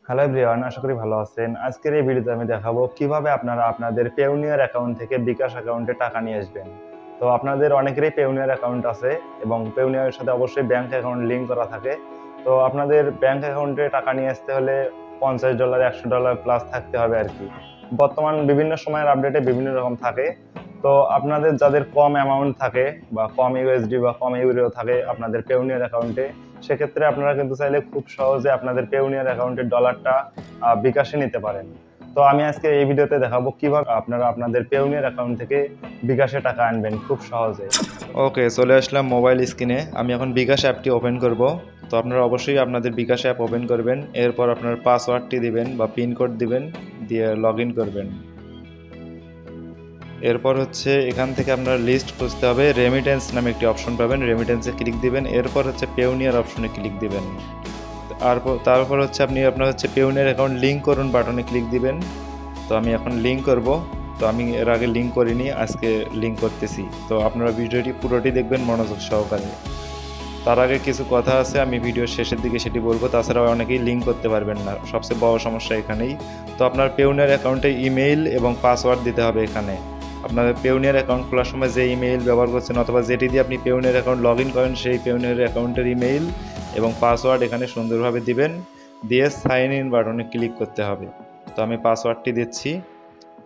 Hello everyone, আশা করি ভালো আছেন। আজকের এই ভিডিওতে আমি দেখাবো কিভাবে আপনারা আপনাদের পেওনিয়ার অ্যাকাউন্ট থেকে বিকাশ অ্যাকাউন্টে টাকা নিয়ে আসবেন। তো আপনাদের অনেকেরই পেওনিয়ার অ্যাকাউন্ট আছে এবং পেওনিয়ারের সাথে অবশ্যই ব্যাংক অ্যাকাউন্ট লিঙ্ক করা থাকে। তো আপনাদের ব্যাংক অ্যাকাউন্টে টাকা নিয়ে আসতে হলে $50, $100 প্লাস থাকতে হবে আর কি। বর্তমান বিভিন্ন সময়ের আপডেটে বিভিন্ন রকম থাকে। তো আপনাদের যাদের কম অ্যামাউন্ট থাকে বা কম ইউএসডি বা কম ইউরো থাকে আপনাদের পেওনিয়ার অ্যাকাউন্টে, সেক্ষেত্রে আপনারা কিন্তু চাইলে খুব সহজে আপনাদের পেওনিয়ার অ্যাকাউন্টের ডলারটা বিকাশে নিতে পারেন। তো আমি আজকে এই ভিডিওতে দেখাবো কিভাবে আপনারা আপনাদের পেওনিয়ার অ্যাকাউন্ট থেকে বিকাশে টাকা আনবেন খুব সহজে। ওকে, চলে আসলাম মোবাইল স্ক্রিনে। আমি এখন বিকাশ অ্যাপটি ওপেন করব। তো আপনারা অবশ্যই আপনাদের বিকাশ অ্যাপ ওপেন করবেন, এরপর আপনার পাসওয়ার্ডটি দিবেন বা পিন কোড দিবেন, দিয়ে লগ ইন করবেন। এরপর হচ্ছে এখান থেকে আপনার লিস্ট খুঁজতে হবে, রেমিটেন্স নামে একটি অপশন পাবেন, রেমিটেন্সে ক্লিক দিবেন। এরপর হচ্ছে পেওনিয়ার অপশনে ক্লিক দিবেন। তারপর হচ্ছে আপনার হচ্ছে পেওনিয়ার অ্যাকাউন্ট লিঙ্ক করুন বাটনে ক্লিক দিবেন। তো আমি এখন লিঙ্ক করব। তো আমি এর আগে লিঙ্ক করিনি, আজকে লিঙ্ক করতেছি। তো আপনারা ভিডিওটি পুরোটি দেখবেন মনোযোগ সহকারে। তার আগে কিছু কথা আছে, আমি ভিডিওর শেষের দিকে সেটি বলবো। তাছাড়াও অনেকেই লিঙ্ক করতে পারবেন না, সবচেয়ে বড় সমস্যা এখানেই। তো আপনার পেওনিয়ার অ্যাকাউন্টে ইমেইল এবং পাসওয়ার্ড দিতে হবে এখানে। আপনার পেওনিয়ার অ্যাকাউন্ট খোলার সময় যে ইমেইল ব্যবহার করছেন অথবা যেটি দিয়ে আপনি পেওনিয়ার অ্যাকাউন্ট লগ ইন করেন সেই পেওনিয়ার অ্যাকাউন্টের ইমেইল এবং পাসওয়ার্ড এখানে সুন্দরভাবে দিবেন, দিয়ে সাইন ইন বাটনে ক্লিক করতে হবে। তো আমি পাসওয়ার্ডটি দিচ্ছি।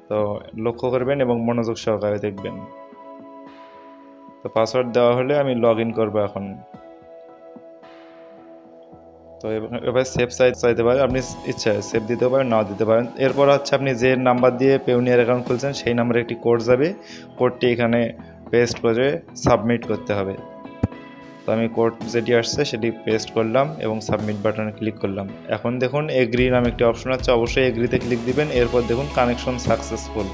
তো লক্ষ্য করবেন এবং মনোযোগ সহকারে দেখবেন। তো পাসওয়ার্ড দেওয়া হলে আমি লগ ইন করবো এখন। তো এবার সেভ চাইতে পারেন, আপনি ইচ্ছা সেভ দিতে পারেন, নাও দিতে পারেন। এরপর হচ্ছে আপনি যে নাম্বার দিয়ে পেওনিয়ার অ্যাকাউন্ট খুলছেন সেই নাম্বারে একটি কোড যাবে, কোডটি এখানে পেস্ট করে সাবমিট করতে হবে। তো আমি কোড যেটি আসছে সেটি পেস্ট করলাম এবং সাবমিট বাটনে ক্লিক করলাম। এখন দেখুন এগ্রি নামে একটি অপশন আছে, অবশ্যই এগ্রিতে ক্লিক দিবেন। এরপর দেখুন কানেকশন সাকসেসফুল।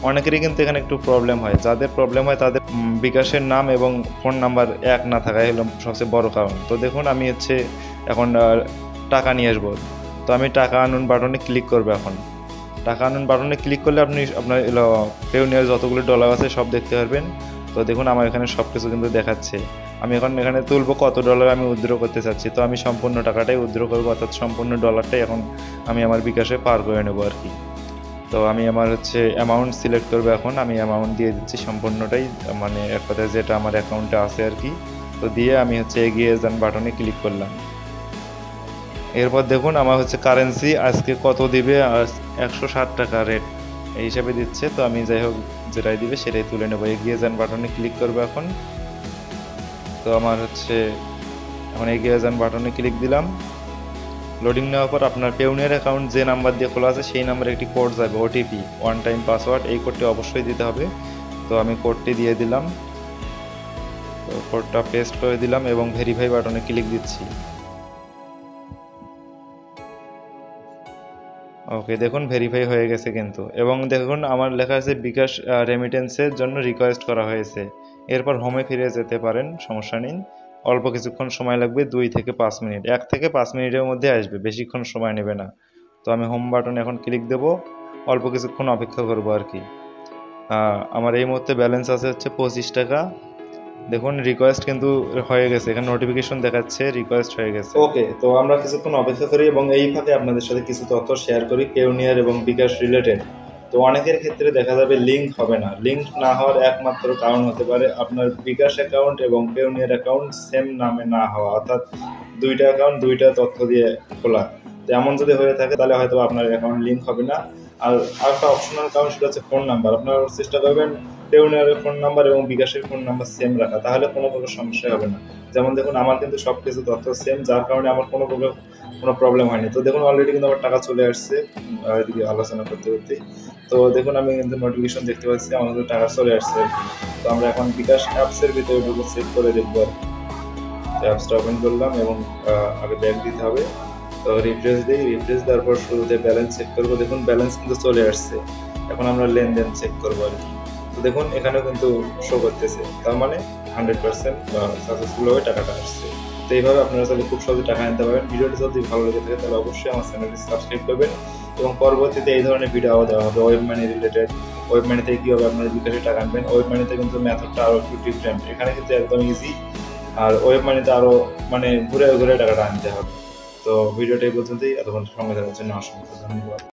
অনেকেরই কিন্তু এখানে একটু প্রবলেম হয়, যাদের প্রবলেম হয় তাদের বিকাশের নাম এবং ফোন নাম্বার এক না থাকাই হলো সবচেয়ে বড় কারণ। তো দেখুন আমি হচ্ছে এখন টাকা নিয়ে আসবো। তো আমি টাকা আনুন বাটনে ক্লিক করবো এখন। টাকা আনুন বাটনে ক্লিক করলে আপনি আপনার পেওনিয়ার যতগুলো ডলার আছে সব দেখতে পারবেন। তো দেখুন আমার এখানে সব কিছু কিন্তু দেখাচ্ছে। আমি এখন এখানে তুলবো কত ডলার আমি উইথড্র করতে চাচ্ছি। তো আমি সম্পূর্ণ টাকাটাই উইথড্র করবো, অর্থাৎ সম্পূর্ণ ডলারটাই এখন আমি আমার বিকাশে পার করে নেবো আর কি। তো আমি আমার হচ্ছে অ্যামাউন্ট সিলেক্ট করবো এখন। আমি অ্যামাউন্ট দিয়ে দিচ্ছি সম্পূর্ণটাই, মানে এক কথায় যেটা আমার অ্যাকাউন্টে আছে আর কি। তো দিয়ে আমি হচ্ছে এগিয়ে যান বাটনে ক্লিক করলাম। এরপর দেখুন আমার হচ্ছে কারেন্সি আজকে কত দিবে, 160 টাকা রেট এই হিসাবে দিচ্ছে। তো আমি যাই হোক যেটাই দিবে সেটাই তুলে নেবো। এগিয়ে যান বাটনে ক্লিক করবো এখন। তো আমার হচ্ছে এখন এগিয়ে যান বাটনে ক্লিক দিলাম। লোডিং নেওয়ার পর আপনার পেওনিয়ার অ্যাকাউন্ট যে নাম্বার দিয়ে খোলা আছে সেই নাম্বারে একটি কোড যাবে, ওটিপি, ওয়ান টাইম পাসওয়ার্ড। এই কোডটি অবশ্যই দিতে হবে। তো আমি কোডটি দিয়ে দিলাম। তো কোডটা পেস্ট করে দিলাম এবং ভেরিফাই বাটনে ক্লিক দিচ্ছি। ওকে, দেখুন ভেরিফাই হয়ে গেছে কিন্তু। এবং দেখুন আমার লেখা আছে বিকাশ রেমিটেন্সের জন্য রিকোয়েস্ট করা হয়েছে। এরপর হোমে ফিরে যেতে পারেন, সমস্যা নেই। অল্প কিছুক্ষণ সময় লাগবে, 2 থেকে 5 মিনিট, 1 থেকে 5 মিনিটের মধ্যে আসবে, বেশিক্ষণ সময় নেবে না। তো আমি হোম বাটনে এখন ক্লিক দেবো, অল্প কিছুক্ষণ অপেক্ষা করবো আর কি। আমার এই মুহূর্তে ব্যালেন্স আছে হচ্ছে 25 টাকা। দেখুন রিকোয়েস্ট কিন্তু হয়ে গেছে, এখানে নোটিফিকেশন দেখাচ্ছে রিকোয়েস্ট হয়ে গেছে। ওকে, তো আমরা কিছুক্ষণ অপেক্ষা করি এবং এই ফাঁকে আপনাদের সাথে কিছু তথ্য শেয়ার করি পেওনিয়ার এবং বিকাশ রিলেটেড। তো অনেকের ক্ষেত্রে দেখা যাবে লিঙ্ক হবে না। লিঙ্ক না হওয়ার একমাত্র কারণ হতে পারে আপনার বিকাশ অ্যাকাউন্ট এবং পেওনিয়ার অ্যাকাউন্ট সেম নামে না হওয়া, অর্থাৎ দুইটা অ্যাকাউন্ট দুইটা তথ্য দিয়ে খোলা। তো এমন যদি হয়ে থাকে তাহলে হয়তো আপনার অ্যাকাউন্ট লিঙ্ক হবে না। আর আরেকটা অপশনাল কারণ সেটা হচ্ছে ফোন নাম্বার। আপনারা চেষ্টা করবেন পেওনিয়ারের ফোন নাম্বার এবং বিকাশের ফোন নাম্বার সেম রাখা, তাহলে কোনো প্রকার সমস্যা হবে না। যেমন দেখুন আমার কিন্তু সব কিছু তথ্য সেম, যার কারণে আমার কোনো প্রকার কোনো প্রবলেম হয়নি। তো দেখুন অলরেডি কিন্তু আমার টাকা চলে আসছে এদিকে আলোচনা করতে করতে। তো দেখুন আমি কিন্তু নোটিফিকেশন দেখতে পাচ্ছি আমার কিন্তু টাকা চলে আসছে আর কি। তো আমরা এখন বিকাশ অ্যাপসের ভিতরে ঢুকে চেক করে দেখবো আর কি। অ্যাপসটা ওপেন করলাম এবং আগে ব্যাক দিতে হবে। তো রিফ্রেশ দিই, রিফ্রেশ দেওয়ার পর শুরুতে ব্যালেন্স চেক করবো। দেখুন ব্যালেন্স কিন্তু চলে আসছে। এখন আমরা লেনদেন চেক করবো আর কি। তো দেখুন এখানেও কিন্তু শো করতেছে, তার মানে 100% সাকসেসফুলভাবে টাকাটা আসছে। তো এইভাবে আপনারা চাইলে খুব সহজে টাকা নিতে পারবেন। ভিডিওটি যদি ভালো লেগে থাকে তাহলে অবশ্যই আমার চ্যানেলটি সাবস্ক্রাইব করবেন এবং পরবর্তীতে এই ধরনের ভিডিও আরও দেওয়া হবে web money related. Web money থেকে কীভাবে আপনারা বিকাশে টাকা আনবেন, ওয়েব মানিতে কিন্তু মেথডটা আরও একটু ডিফারেন্ট, এখানে কিন্তু একদম ইজি। আর ওয়েব মানিতে আরও মানে ঘুরে ঘুরে টাকাটা আনতে হবে। তো ভিডিওটা এই পর্যন্তই, এতক্ষণ সঙ্গে থাকার জন্য অসংখ্য ধন্যবাদ।